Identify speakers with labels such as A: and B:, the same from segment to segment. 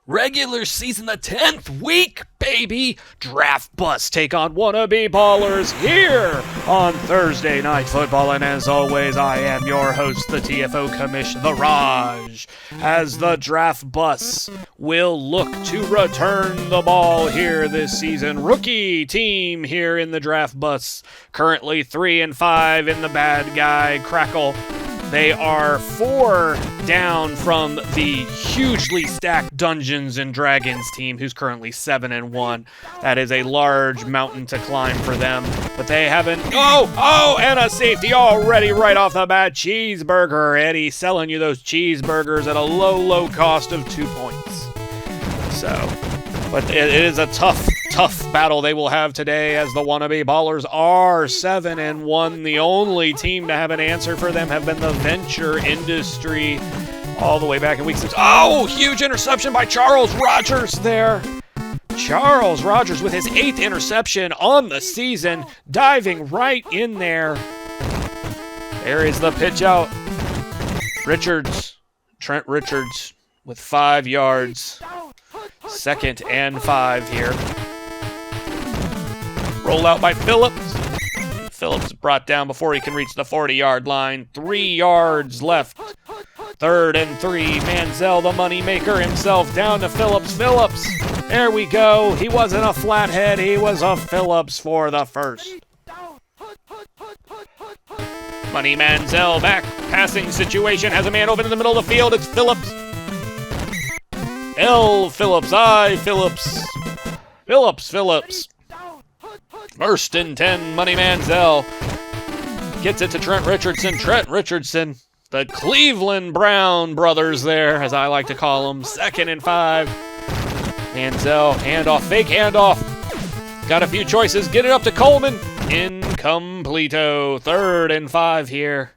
A: Regular season, the 10th week, baby. Draft Bus take on Wannabe Ballers here on Thursday Night Football. And as always, I am your host, the TFO Commission, the Raj, as the Draft Bus will look to return the ball here this season. Rookie team here in the Draft Bus, currently 3-5 in the bad guy crackle. They are 4 down from the hugely stacked Dungeons and Dragons team, who's currently 7-1. That is a large mountain to climb for them. But they haven't... and a safety already right off the bat. Cheeseburger. Eddie selling you those cheeseburgers at a low cost of 2 points. But it is a tough battle they will have today, as the Wannabe Ballers are 7-1. The only team to have an answer for them have been the Venture Industry all the way back in week 6. Oh, huge interception by Charles Rogers there. Charles Rogers with his 8th interception on the season, diving right in there. There is the pitch out. Trent Richards with 5 yards. 2nd and 5 here. Roll out by Phillips. Phillips brought down before he can reach the 40-yard line. 3 yards left. 3rd and 3. Manziel, the money maker himself, down to Phillips. There we go. He wasn't a flathead. He was a Phillips for the first. Money Manziel back. Passing situation. Has a man open in the middle of the field. It's Phillips. L. Phillips. I. Phillips. Phillips. 1st and 10, Money Manziel gets it to Trent Richardson, the Cleveland Brown brothers there, as I like to call them. 2nd and 5. Manziel, handoff, fake handoff. Got a few choices. Get it up to Coleman. Incompleto. 3rd and 5 here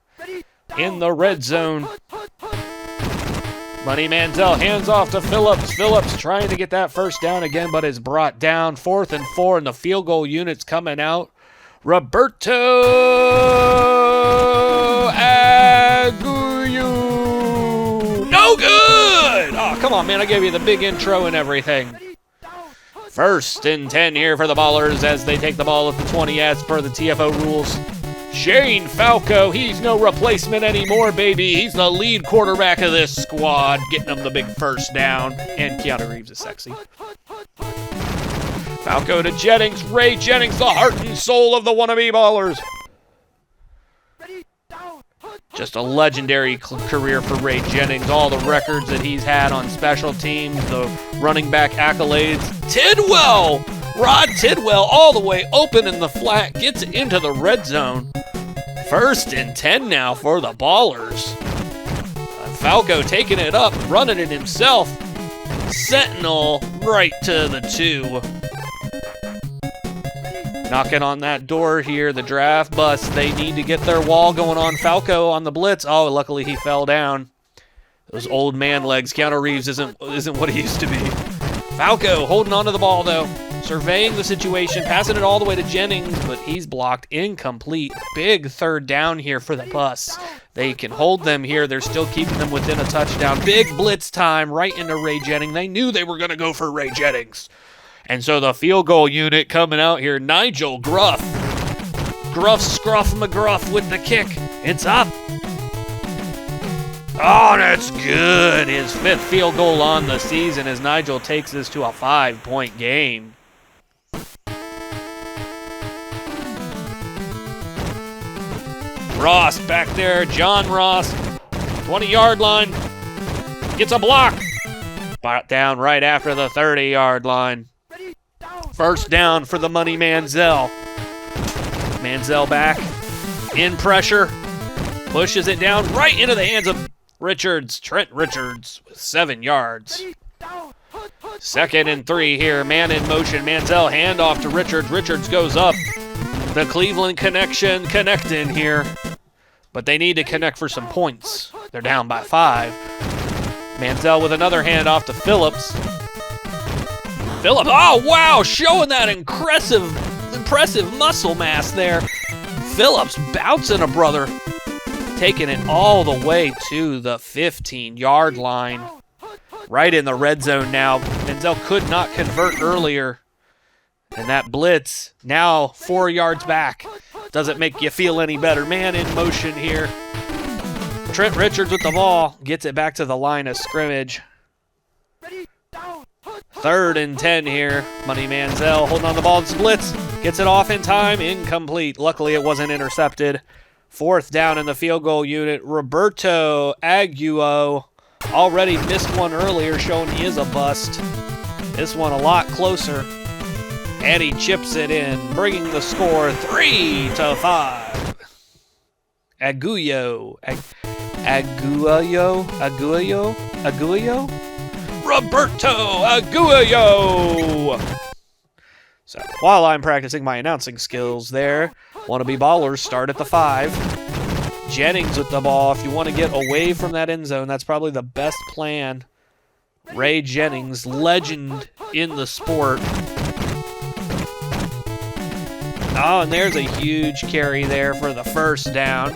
A: in the red zone. Money Manziel hands off to Phillips. Phillips trying to get that first down again, but is brought down. 4th and 4, and the field goal unit's coming out. Roberto Aguiu. No good! Oh, come on, man. I gave you the big intro and everything. 1st and 10 here for the Ballers as they take the ball at the 20 as per the TFO rules. Shane Falco, he's no replacement anymore, baby. He's the lead quarterback of this squad, getting them the big first down. And Keanu Reeves is sexy. Falco to Jennings. Ray Jennings, the heart and soul of the Wannabe Ballers. Just a legendary career for Ray Jennings. All the records that he's had on special teams, the running back accolades. Tidwell! Rod Tidwell all the way open in the flat, gets into the red zone. 1st and 10 now for the Ballers. Falco taking it up, running it himself. Sentinel right to the 2. Knocking on that door here, the Draft Bus. They need to get their wall going on. Falco on the blitz. Oh, luckily he fell down. Those old man legs. Keanu Reeves isn't what he used to be. Falco holding on to the ball, though. Surveying the situation, passing it all the way to Jennings, but he's blocked. Incomplete. Big 3rd down here for the Bus. They can hold them here. They're still keeping them within a touchdown. Big blitz time right into Ray Jennings. They knew they were going to go for Ray Jennings. And so the field goal unit coming out here. Nigel Gruff. Scruff McGruff with the kick. It's up. Oh, that's good. His 5th field goal on the season as Nigel takes this to a 5-point game. Ross back there. John Ross. 20-yard line. Gets a block. Brought down right after the 30-yard line. 1st down for the Money Manziel. Manziel back. In pressure. Pushes it down right into the hands of Trent Richards with 7 yards. 2nd and 3 here. Man in motion. Manziel handoff to Richards. Richards goes up. The Cleveland connection connecting here. But they need to connect for some points. They're down by 5. Manziel with another handoff to Phillips. Oh, wow. Showing that impressive muscle mass there. Phillips bouncing a brother. Taking it all the way to the 15-yard line. right in the red zone now. Menzel could not convert earlier. And that blitz, now 4 yards back. Doesn't make you feel any better. Man in motion here. Trent Richards with the ball. Gets it back to the line of scrimmage. 3rd and 10 here. Money Manziel holding on the ball. It's blitz. Gets it off in time. Incomplete. Luckily, it wasn't intercepted. 4th down in the field goal unit. Roberto Aguio already missed one earlier, showing he is a bust. This one a lot closer. And he chips it in, bringing the score 3-5. Aguio. Aguio? Roberto Aguio! So, while I'm practicing my announcing skills there, Wannabe Ballers start at the 5. Jennings with the ball. If you want to get away from that end zone, that's probably the best plan. Ray Jennings, legend in the sport. Oh, and there's a huge carry there for the 1st down.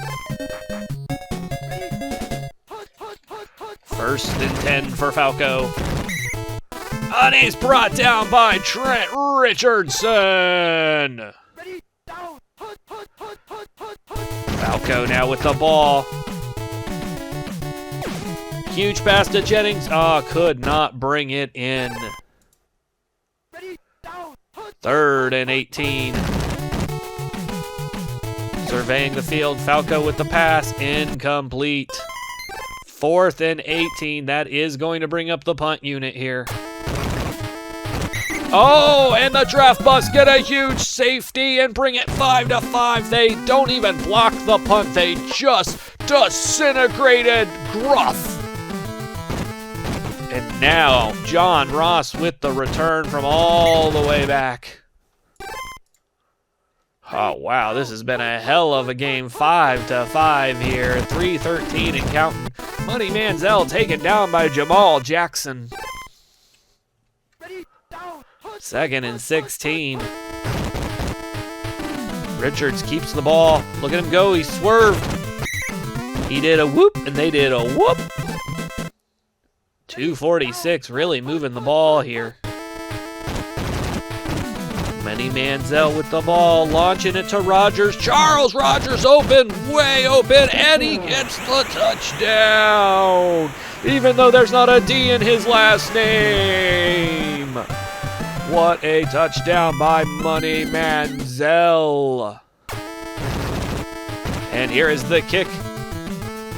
A: 1st and 10 for Falco. And he's brought down by Trent Richardson. Falco now with the ball. Huge pass to Jennings. Oh, could not bring it in. 3rd and 18. Surveying the field. Falco with the pass. Incomplete. 4th and 18. That is going to bring up the punt unit here. Oh, and the draft bus get a huge safety and bring it 5-5. They don't even block the punt. They just disintegrated Gruff. And now John Ross with the return from all the way back. Oh, wow, this has been a hell of a game. 5-5 here. 3:13 and counting. Money Manziel taken down by Jamal Jackson. 2nd and 16. Richards keeps the ball. Look at him go. He swerved. He did a whoop, and they did a whoop. 2:46, really moving the ball here. Money Manziel with the ball, launching it to Rogers. Charles Rogers open, way open, and he gets the touchdown. Even though there's not a D in his last name. What a touchdown by Money Manziel. And here is the kick.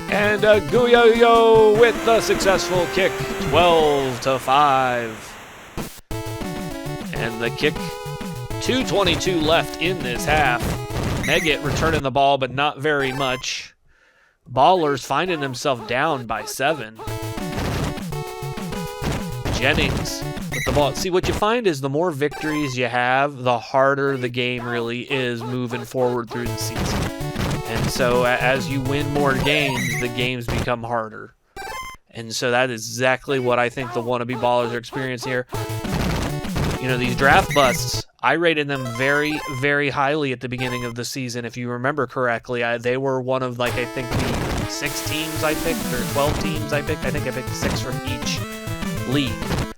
A: And Aguio with the successful kick, 12-5. And the kick, 2:22 left in this half. Meggett returning the ball, but not very much. Ballers finding himself down by 7. Jennings with the ball. See, what you find is the more victories you have, the harder the game really is moving forward through the season. And so as you win more games, the games become harder. And so that is exactly what I think the Wannabe Ballers are experiencing here. You know, these draft busts, I rated them very, very highly at the beginning of the season. If you remember correctly, they were one of, like, I think the 6 teams I picked, or 12 teams I picked. I think I picked 6 from each league,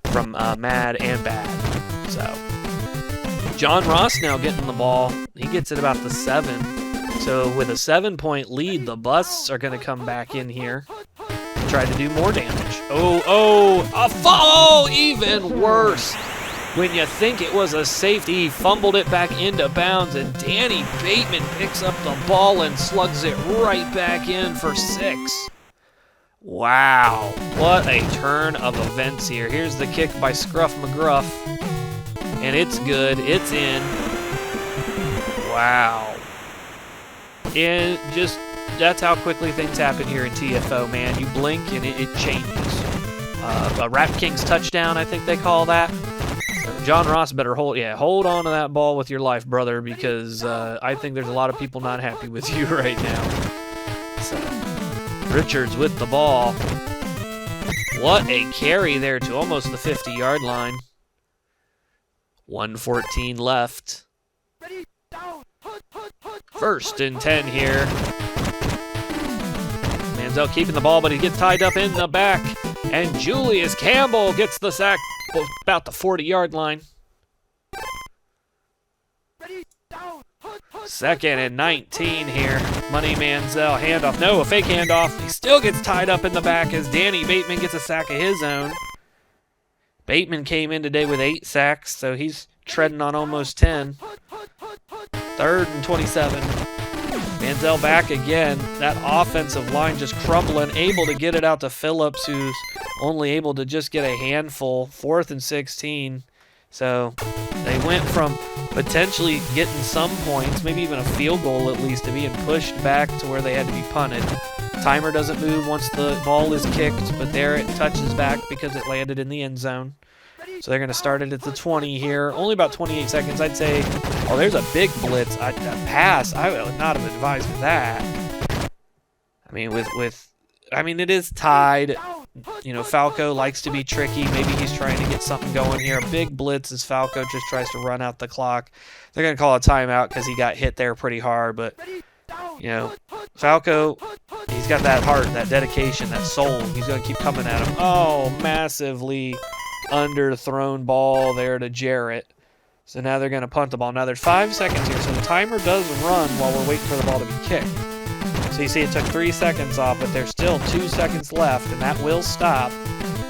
A: from Mad and Bad. So, John Ross now getting the ball. He gets it about the 7. So with a 7-point lead, the Busts are going to come back in here and try to do more damage. A fall! Even worse. When you think it was a safety, he fumbled it back into bounds, and Danny Bateman picks up the ball and slugs it right back in for 6. Wow, what a turn of events here. Here's the kick by Scruff McGruff, and it's good. It's in. Wow. And just, that's how quickly things happen here in TFO, man. You blink and it changes. A Rap Kings touchdown, I think they call that. So John Ross better hold on to that ball with your life, brother, because I think there's a lot of people not happy with you right now. So, Richards with the ball. What a carry there to almost the 50-yard line. 1:14 left. 1st and 10 here. Manziel keeping the ball, but he gets tied up in the back. And Julius Campbell gets the sack about the 40-yard line. 2nd and 19 here. Money Manziel handoff. No, a fake handoff. He still gets tied up in the back as Danny Bateman gets a sack of his own. Bateman came in today with 8 sacks, so he's treading on almost 10. 3rd and 27. Manziel back again. That offensive line just crumbling, able to get it out to Phillips, who's only able to just get a handful. 4th and 16. So they went from potentially getting some points, maybe even a field goal at least, to being pushed back to where they had to be punted. Timer doesn't move once the ball is kicked, but there it touches back because it landed in the end zone. So they're going to start it at the 20 here. Only about 28 seconds, I'd say. Oh, there's a big blitz. A pass. I would not have advised that. I mean, it is tied. You know, Falco likes to be tricky. Maybe he's trying to get something going here. A big blitz as Falco just tries to run out the clock. They're going to call a timeout because he got hit there pretty hard. But, you know, Falco, he's got that heart, that dedication, that soul. He's going to keep coming at him. Oh, massively underthrown ball there to Jarrett. So now they're going to punt the ball. Now there's 5 seconds here. So the timer does run while we're waiting for the ball to be kicked. So you see it took 3 seconds off, but there's still 2 seconds left, and that will stop.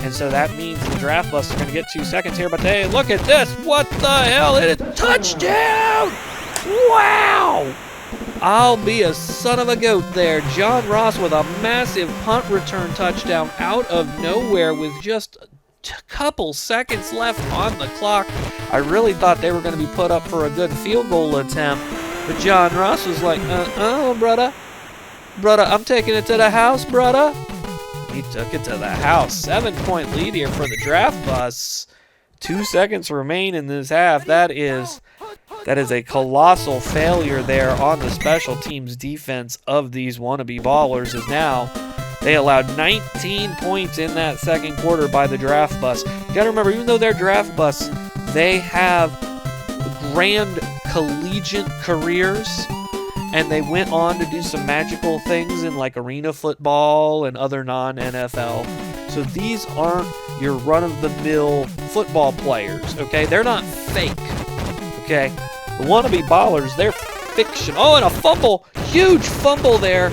A: And so that means the draft bus are going to get 2 seconds here. But hey, look at this. What the hell? It is touchdown! Wow! I'll be a son of a goat there. John Ross with a massive punt return touchdown out of nowhere with just a couple seconds left on the clock. I really thought they were going to be put up for a good field goal attempt. But John Ross was like, brother. Brother, I'm taking it to the house, brother. He took it to the house. 7-point lead here for the draft bus. 2 seconds remain in this half. That is a colossal failure there on the special teams defense of these wannabe ballers. As now they allowed 19 points in that second quarter by the draft bus. You gotta remember, even though they're draft bus, they have grand collegiate careers. And they went on to do some magical things in like arena football and other non-NFL. So these aren't your run-of-the-mill football players, okay? They're not fake, okay? The wannabe ballers, they're fiction. Oh, and a fumble. Huge fumble there.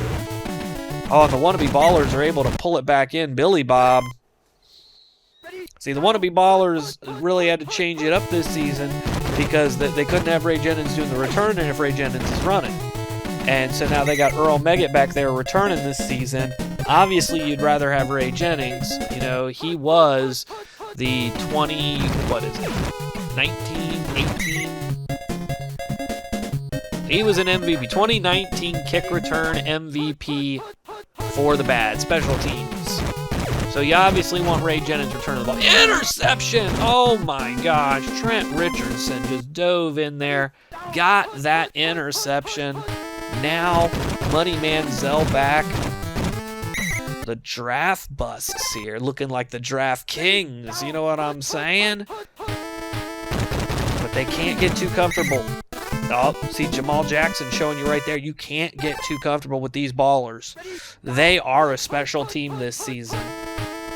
A: Oh, and the wannabe ballers are able to pull it back in. Billy Bob. See, the wannabe ballers really had to change it up this season because they couldn't have Ray Jennings doing the return and if Ray Jennings is running. And so now they got Earl Meggett back there returning this season. Obviously, you'd rather have Ray Jennings. You know, he was the 19, 18? He was an MVP. 2019 kick return MVP for the bad special teams. So you obviously want Ray Jennings returning the ball. Interception! Oh my gosh. Trent Richardson just dove in there, got that interception. Now, Money Manziel back. The draft busts here, looking like the draft kings. You know what I'm saying? But they can't get too comfortable. Oh, see Jamal Jackson showing you right there. You can't get too comfortable with these ballers. They are a special team this season.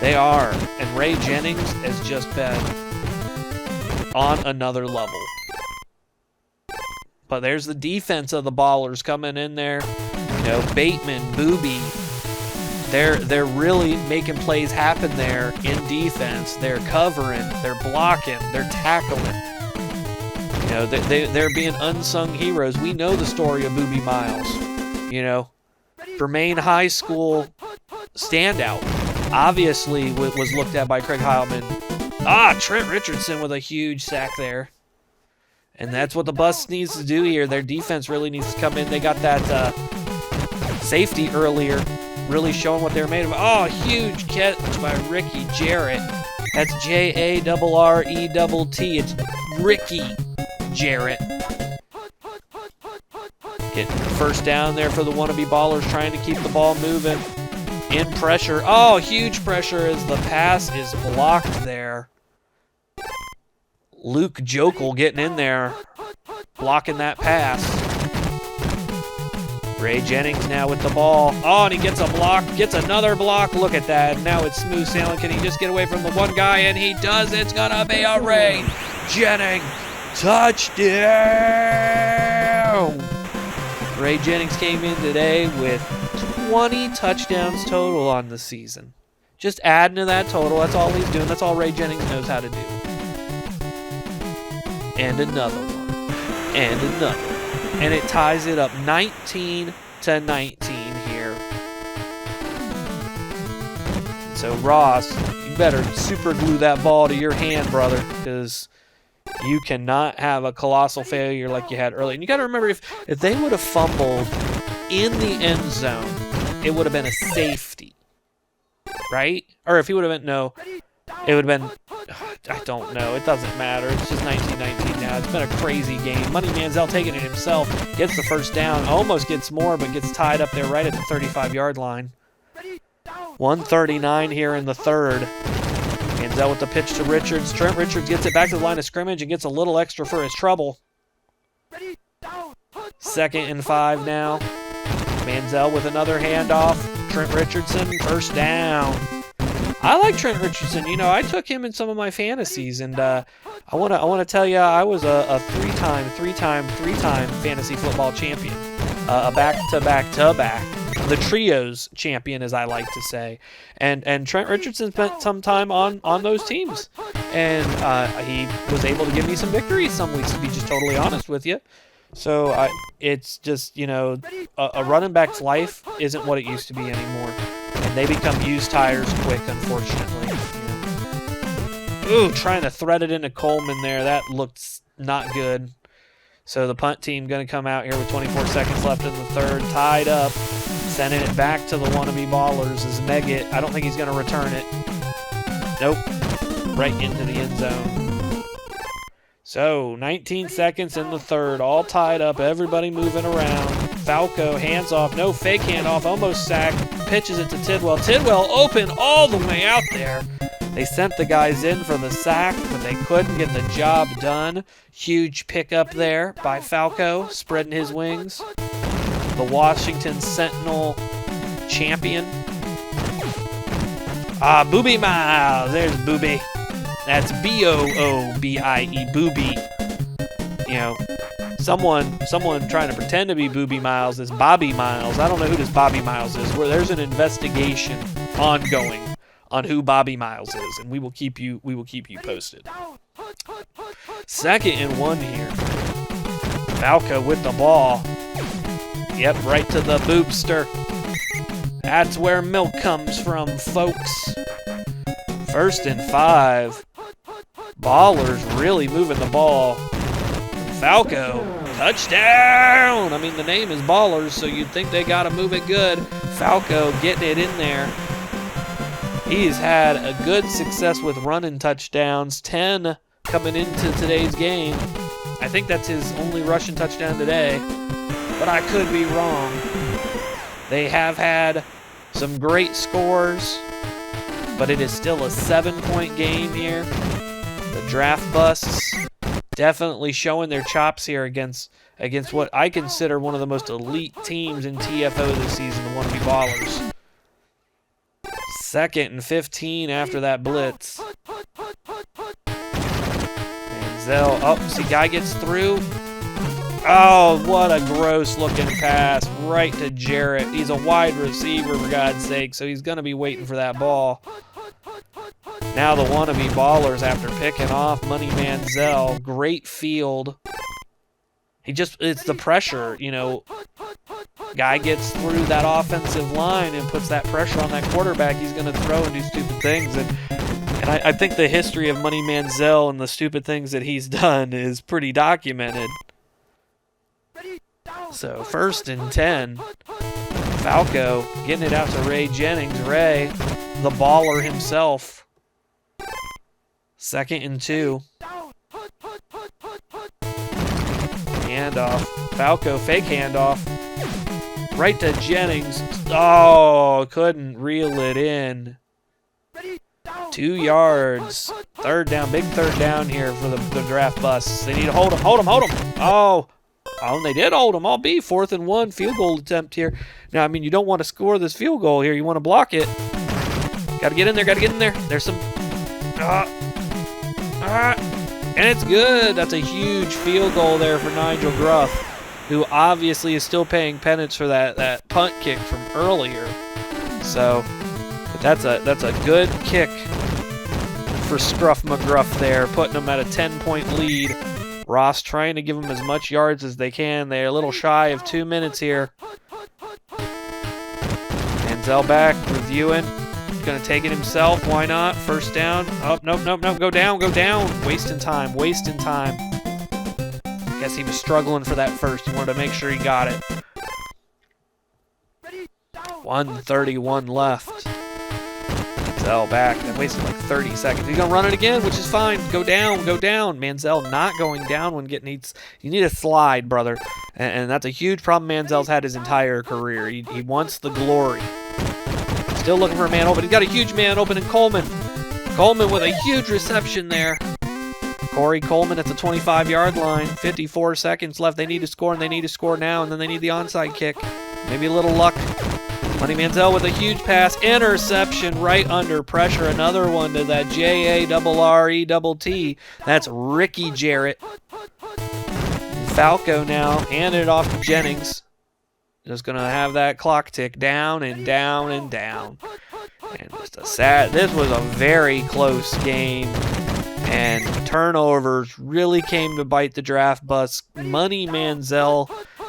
A: They are. And Ray Jennings has just been on another level. But there's the defense of the ballers coming in there. You know, Bateman, Booby. They're really making plays happen there in defense. They're covering, they're blocking, they're tackling. You know, they're being unsung heroes. We know the story of Booby Miles. You know, for Maine High School standout. Obviously was looked at by Craig Heilman. Trent Richardson with a huge sack there. And that's what the bus needs to do here. Their defense really needs to come in. They got that safety earlier, really showing what they're made of. Oh, huge catch by Ricky Jarrett. That's Jarrett. It's Ricky Jarrett. Getting the first down there for the wannabe ballers, trying to keep the ball moving. In pressure. Oh, huge pressure as the pass is blocked there. Luke Jokel getting in there, blocking that pass. Ray Jennings now with the ball. Oh, and he gets a block, gets another block. Look at that. Now it's smooth sailing. Can he just get away from the one guy? And he does. It's going to be a Ray Jennings touchdown. Ray Jennings came in today with 20 touchdowns total on the season. Just adding to that total. That's all he's doing. That's all Ray Jennings knows how to do. And another one. And another one. And it ties it up 19-19 here. So Ross, you better super glue that ball to your hand, brother, because you cannot have a colossal failure like you had earlier. And you got to remember, if they would have fumbled in the end zone, it would have been a safety, right? Or if he would have been, no, it would have been, I don't know. It doesn't matter. It's just 19-19 now. It's been a crazy game. Money Manziel taking it himself. Gets the first down. Almost gets more, but gets tied up there right at the 35-yard line. 1:39 here in the third. Manziel with the pitch to Richards. Trent Richards gets it back to the line of scrimmage and gets a little extra for his trouble. 2nd and 5 now. Manziel with another handoff. Trent Richardson, first down. I like Trent Richardson. You know, I took him in some of my fantasies, and I want to tell you, I was a three-time fantasy football champion, a back-to-back, the trios champion, as I like to say. And Trent Richardson spent some time on those teams, and he was able to give me some victories some weeks, to be just totally honest with you. So it's just, you know, a running back's life isn't what it used to be anymore. And they become used tires quick, unfortunately. Ooh, trying to thread it into Coleman there. That looks not good. So the punt team going to come out here with 24 seconds left in the third. Tied up. Sending it back to the wannabe ballers is Meggett. I don't think he's going to return it. Nope. Right into the end zone. So 19 seconds in the third. All tied up. Everybody moving around. Falco, hands off. No fake handoff. Almost sacked. Pitches it to Tidwell. Tidwell open all the way out there. They sent the guys in for the sack, but they couldn't get the job done. Huge pickup there by Falco, spreading his wings. The Washington Sentinel champion. Booby Miles. There's Booby. That's B-O-O-B-I-E, Booby. You know, someone trying to pretend to be Booby Miles is Bobby Miles. I don't know who this Bobby Miles is. Where there's an investigation ongoing on who Bobby Miles is, and we will keep you posted. 2nd and 1 here. Falco with the ball. Yep, right to the boobster. That's where milk comes from, folks. 1st and 5. Ballers really moving the ball. Falco, touchdown! I mean, the name is Ballers, so you'd think they got to move it good. Falco getting it in there. He's had a good success with running touchdowns. 10 coming into today's game. I think that's his only rushing touchdown today, but I could be wrong. They have had some great scores, but it is still a 7-point game here. The draft busts definitely showing their chops here against what I consider one of the most elite teams in TFO this season, the Wannabe Ballers. 2nd and 15 after that blitz. Manziel, oh, see, guy gets through. Oh, what a gross looking pass right to Jarrett. He's a wide receiver, for God's sake, so he's going to be waiting for that ball. Now the Wannabe Ballers, after picking off Money Manziel, great field. It's the pressure, you know. Guy gets through that offensive line and puts that pressure on that quarterback. He's going to throw and do stupid things. And I think the history of Money Manziel and the stupid things that he's done is pretty documented. So 1st and 10. Falco getting it out to Ray Jennings. Ray, the baller himself. 2nd and 2. Handoff. Falco, fake handoff. Right to Jennings. Oh, couldn't reel it in. 2 yards. 3rd down. Big 3rd down here for the draft busts. They need to hold him. Oh, Oh, and they did hold him. I'll be 4th and 1 field goal attempt here. Now, I mean, you don't want to score this field goal here. You want to block it. Got to get in there. Got to get in there. There's some... and it's good. That's a huge field goal there for Nigel Gruff, who obviously is still paying penance for that punt kick from earlier. So, but that's a good kick for Scruff McGruff there, putting them at a 10-point lead. Ross trying to give them as much yards as they can. They're a little shy of 2 minutes here. Manziel back, reviewing. Going to take it himself. Why not? First down. Oh, nope. Go down. Wasting time. Guess he was struggling for that first. He wanted to make sure he got it. 1:31 left. Manziel back. That wasted like 30 seconds. He's going to run it again, which is fine. Go down. Manziel not going down when getting needs. You need a slide, brother. And that's a huge problem Manziel's had his entire career. He wants the glory. Still looking for a man open. He's got a huge man open in Coleman. Coleman with a huge reception there. Corey Coleman at the 25-yard line. 54 seconds left. They need to score, and they need to score now, and then they need the onside kick. Maybe a little luck. Money Manziel with a huge pass. Interception right under pressure. Another one to that JARRETT. That's Ricky Jarrett. Falco now handed it off to Jennings. Just going to have that clock tick down and down and down. And just this was a very close game. And turnovers really came to bite the draft bus. Money Manziel,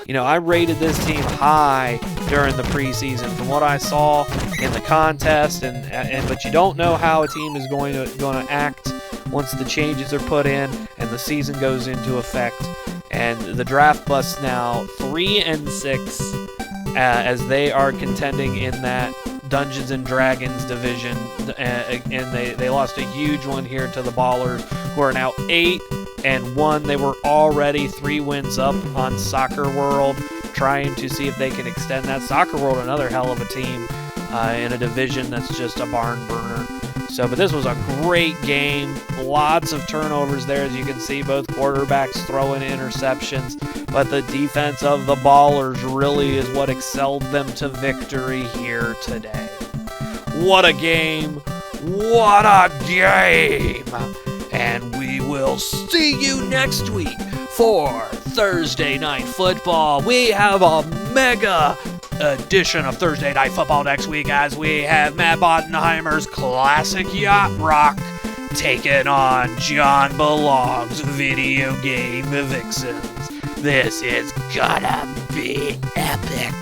A: I rated this team high during the preseason from what I saw in the contest. But you don't know how a team is going to act once the changes are put in and the season goes into effect. And the draft bus now 3-6 as they are contending in that Dungeons and Dragons division, and they lost a huge one here to the Ballers, who are now 8-1. They were already 3 wins up on Soccer World, trying to see if they can extend that. Soccer World, another hell of a team in a division that's just a barn burner. So, but this was a great game. Lots of turnovers there, as you can see, both quarterbacks throwing interceptions. But the defense of the Ballers really is what excelled them to victory here today. What a game. What a game. And we will see you next week for Thursday Night Football. We have a mega edition of Thursday Night Football next week, as we have Matt Bottenheimer's Classic Yacht Rock taking on John Belong's Video Game Vixens. This is gonna be epic.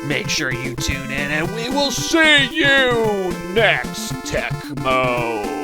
A: Make sure you tune in, and we will see you next Tech Mode.